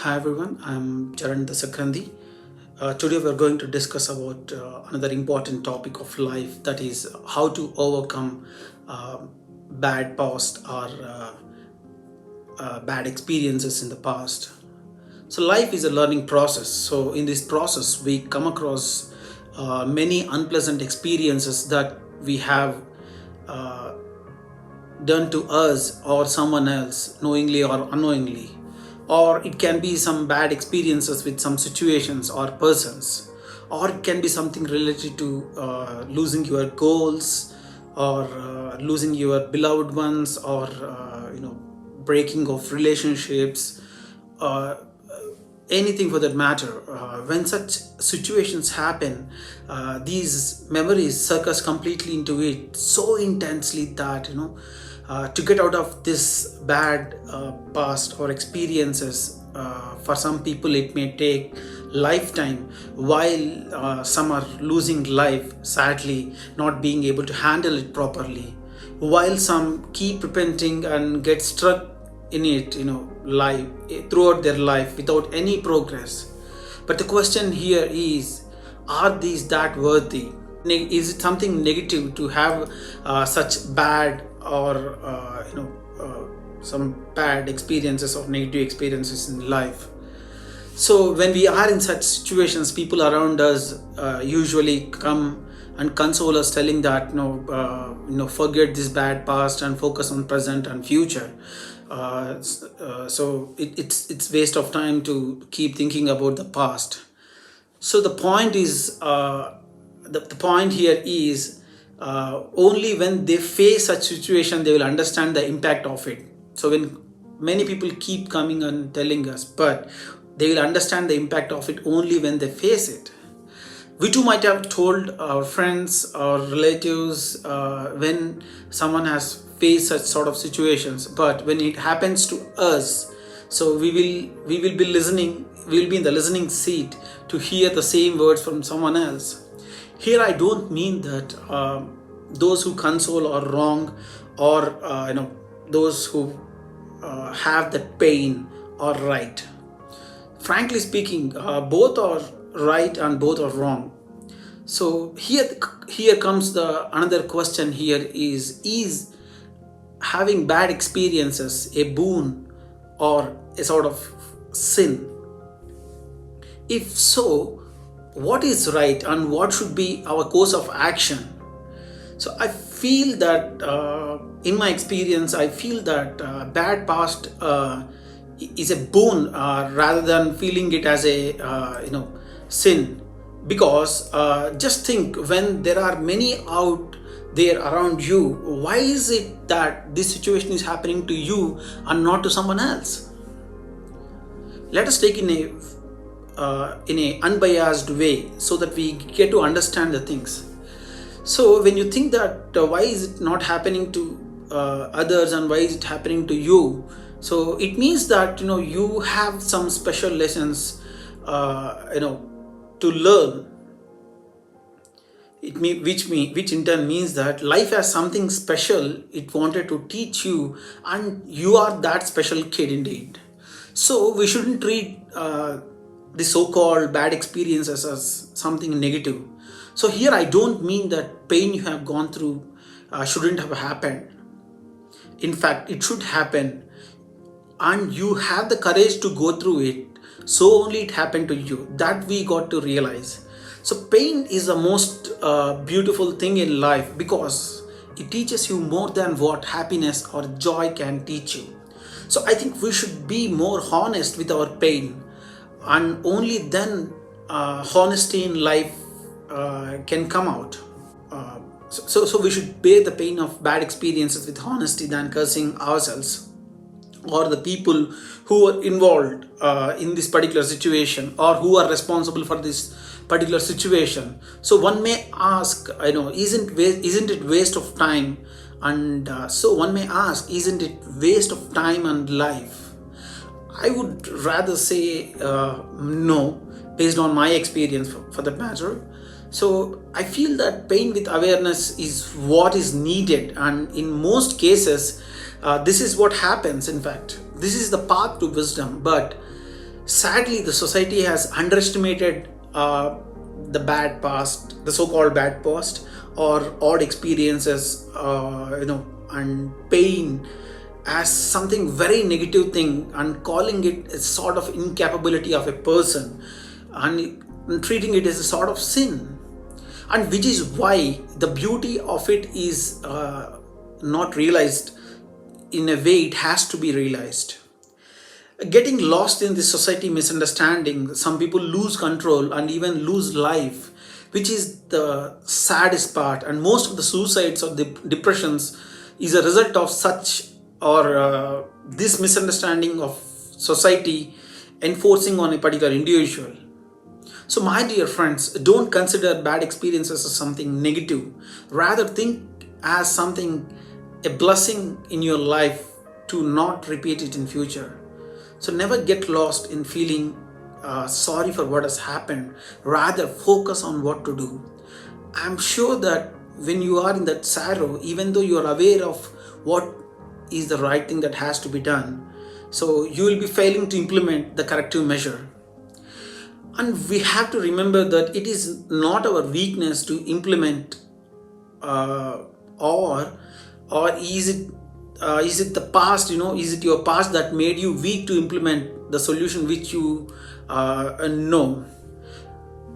Hi everyone, I'm Charan Sakrandi. Today we're going to discuss about another important topic of life, that is how to overcome uh, bad past or bad experiences in the past. So life is a learning process. So in this process, we come across many unpleasant experiences that we have uh, done to us or someone else, knowingly or unknowingly. Or it can be some bad experiences with some situations or persons, or it can be something related to losing your goals, or losing your beloved ones, or breaking of relationships, uh, anything for that matter. When such situations happen, these memories circus completely into it so intensely that to get out of this bad past or experiences, for some people it may take lifetime, while some are losing life sadly, not being able to handle it properly, while some keep repenting and get stuck in it, life throughout their life without any progress. But the question here is, are these that worthy? Is it something negative to have such bad or some bad experiences or negative experiences in life? So when we are in such situations, people around us usually come and console us, telling that forget this bad past and focus on present and future. So it's waste of time to keep thinking about the past. So the point is, the point here is, only when they face such situation they will understand the impact of it. So when many people keep coming and telling us, but they will understand the impact of it only when they face it. We too might have told our friends or relatives when someone has faced such sort of situations, but when it happens to us, so we will be listening, we will be in the listening seat to hear the same words from someone else. Here I don't mean that those who console are wrong, or those who have that pain are right. Frankly speaking, both are right and both are wrong. So here comes the another question. Here is having bad experiences a boon or a sort of sin? If so, what is right and what should be our course of action? So I feel that, in my experience, I feel that bad past is a boon, rather than feeling it as a sin. Because just think, when there are many out there around you, why is it that this situation is happening to you and not to someone else? Let us take in a unbiased way, so that we get to understand the things. So when you think that, why is it not happening to others and why is it happening to you, so it means that you have some special lessons to learn. Which in turn means that life has something special it wanted to teach you, and you are that special kid indeed. So we shouldn't treat the so-called bad experiences as something negative. So here I don't mean that pain you have gone through shouldn't have happened. In fact, it should happen, and you have the courage to go through it, so only it happened to you. That we got to realize. So pain is the most beautiful thing in life, because it teaches you more than what happiness or joy can teach you. So I think we should be more honest with our pain, and only then honesty in life can come out. So we should bear the pain of bad experiences with honesty than cursing ourselves or the people who are involved in this particular situation, or who are responsible for this particular situation. So one may ask, isn't it waste of time? And so one may ask, isn't it waste of time and life? I would rather say no, based on my experience for that matter. So I feel that pain with awareness is what is needed, and in most cases, this is what happens. In fact, this is the path to wisdom. But Sadly, the society has underestimated the bad past, the so-called bad past, or odd experiences, and pain as something very negative thing, and calling it a sort of incapability of a person, and treating it as a sort of sin, and which is why the beauty of it is not realized in a way it has to be realized. Getting lost in this society misunderstanding, some people lose control and even lose life, which is the saddest part. And most of the suicides or the depressions is a result of such, or this misunderstanding of society enforcing on a particular individual. So, my dear friends, don't consider bad experiences as something negative. Rather, think as something, a blessing in your life to not repeat it in future. So, never get lost in feeling sorry for what has happened. Rather, focus on what to do. I'm sure that when you are in that sorrow, even though you are aware of what is the right thing that has to be done, so you will be failing to implement the corrective measure. And we have to remember that it is not our weakness to implement, uh, or is it the past, is it your past that made you weak to implement the solution which you know.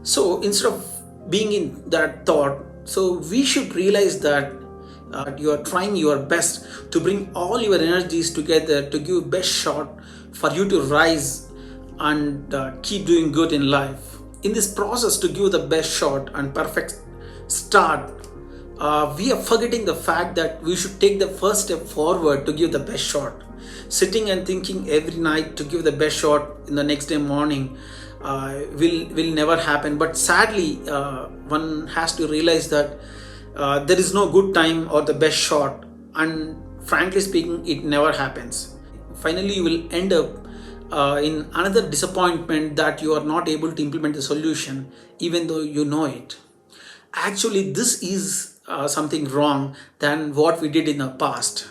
So instead of being in that thought, so we should realize that you are trying your best to bring all your energies together to give best shot for you to rise and keep doing good in life. In this process, to give the best shot and perfect start, we are forgetting the fact that we should take the first step forward to give the best shot. Sitting and thinking every night to give the best shot in the next day morning will never happen. But sadly, one has to realize that there is no good time or the best shot, and frankly speaking, it never happens. Finally, you will end up in another disappointment that you are not able to implement the solution even though you know it. Actually, this is something wrong than what we did in the past.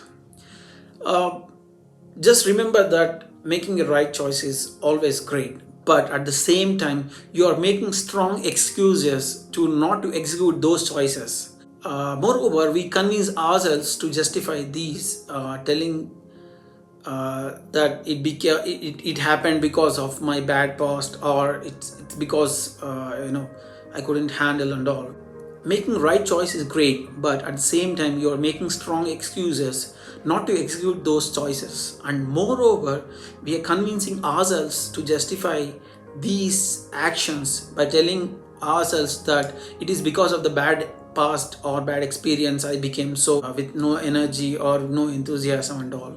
uh, just remember that making a right choice is always great, but at the same time you are making strong excuses to not to execute those choices. Moreover, we convince ourselves to justify these, telling that it happened because of my bad past, or it's because I couldn't handle and all. Making right choice is great, but at the same time you are making strong excuses not to execute those choices. And moreover, we are convincing ourselves to justify these actions by telling ourselves that it is because of the bad past or bad experience I became so with no energy or no enthusiasm and all.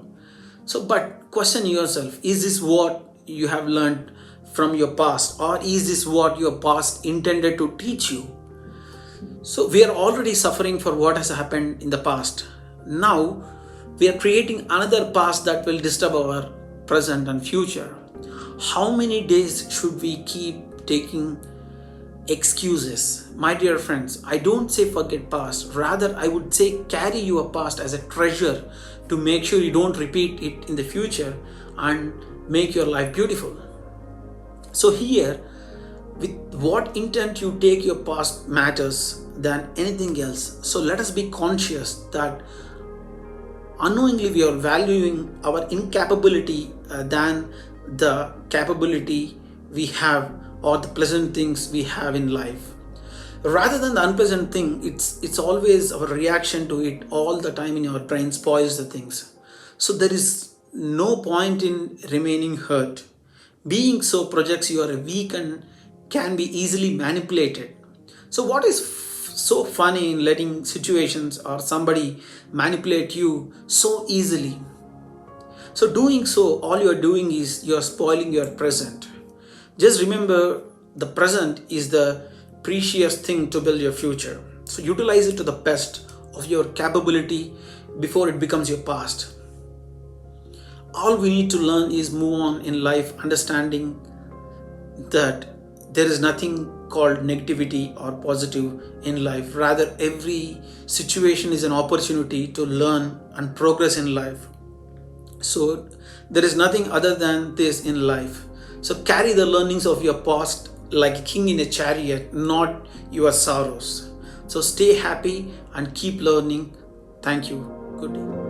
So, but question yourself, is this what you have learned from your past, or is this what your past intended to teach you? So, we are already suffering for what has happened in the past. Now, we are creating another past that will disturb our present and future. How many days should we keep taking excuses? My dear friends, I don't say forget past, rather I would say carry your past as a treasure to make sure you don't repeat it in the future and make your life beautiful. So here, with what intent you take your past matters than anything else. So let us be conscious that unknowingly we are valuing our incapability than the capability we have, or the pleasant things we have in life. Rather than the unpleasant thing, it's always our reaction to it all the time in our brain spoils the things. So there is no point in remaining hurt. Being so projects you are weak and can be easily manipulated. So what is so funny in letting situations or somebody manipulate you so easily? So doing so, all you are doing is you are spoiling your present. Just remember, the present is the precious thing to build your future. So utilize it to the best of your capability before it becomes your past. All we need to learn is move on in life, understanding that there is nothing called negativity or positive in life. Rather, every situation is an opportunity to learn and progress in life. So there is nothing other than this in life. So carry the learnings of your past like a king in a chariot, not your sorrows. So stay happy and keep learning. Thank you. Good day.